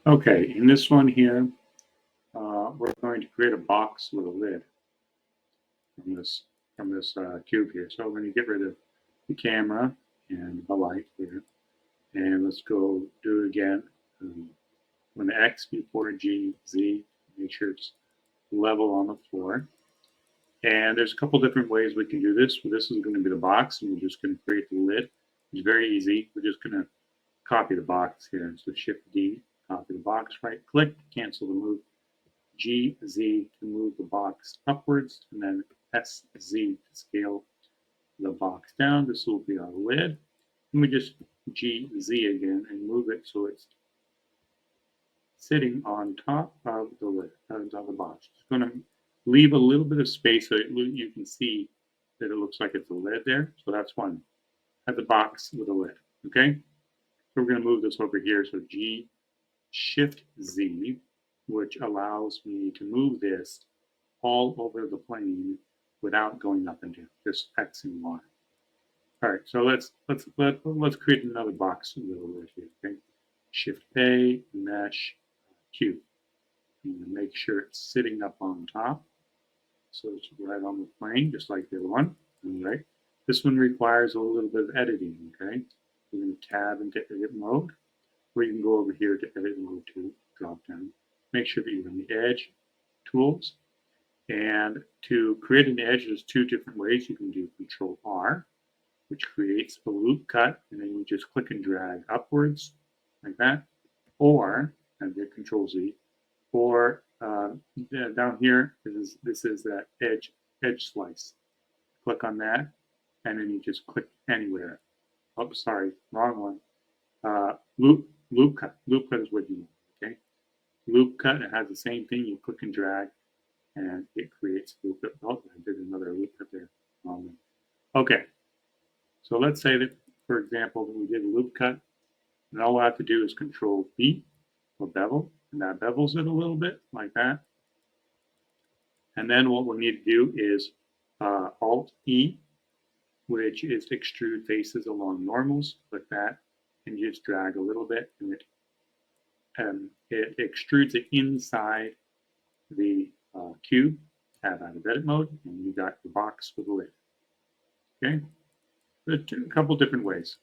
Okay, in this one here, we're going to create a box with a lid from this cube here. So we're going to get rid of the camera and the light here, and let's go do it again. When the X before G, Z, make sure it's level on the floor. And there's a couple different ways we can do this. This is going to be the box, and we're just going to create the lid. It's very easy. We're just going to copy the box here. So Shift D, copy the box, right click, cancel the move. G, Z to move the box upwards, and then S, Z to scale the box down. This will be our lid. And we just G, Z again and move it so it's sitting on top of the lid, on the box. Just going to leave a little bit of space so you can see that it looks like it's a lid there. So that's one. Have the box with a lid. Okay. So we're going to move this over here. So G, Shift Z, which allows me to move this all over the plane without going up and down, just X and Y. All right, so let's create another box a little bit here. Okay, Shift A, Mesh, Q. And make sure it's sitting up on top, so it's right on the plane, just like the other one. All right, this one requires a little bit of editing. Okay, you're going to tab into Edit Mode, or you can go over here to Edit Mode to drop down. Make sure that you're in the Edge Tools. And to create an edge, there's two different ways. You can do Control R, which creates a loop cut, and then you just click and drag upwards like that. Or, and hit Control Z, or down here, this is that edge slice. Click on that, and then you just click anywhere. Oh, sorry, wrong one. Loop cut. Loop cut is what you want. Okay. Loop cut. It has the same thing. You click and drag, and it creates loop cut. Oh, I did another loop cut there. Okay, so let's say that, for example, we did a loop cut, and all I have to do is Control B or bevel, and that bevels it a little bit like that. And then what we need to do is Alt E, which is extrude faces along normals. Click that, and just drag a little bit, and it extrudes it inside the cube. Tab out of edit mode, and you got the box with a lid. Okay, a couple different ways.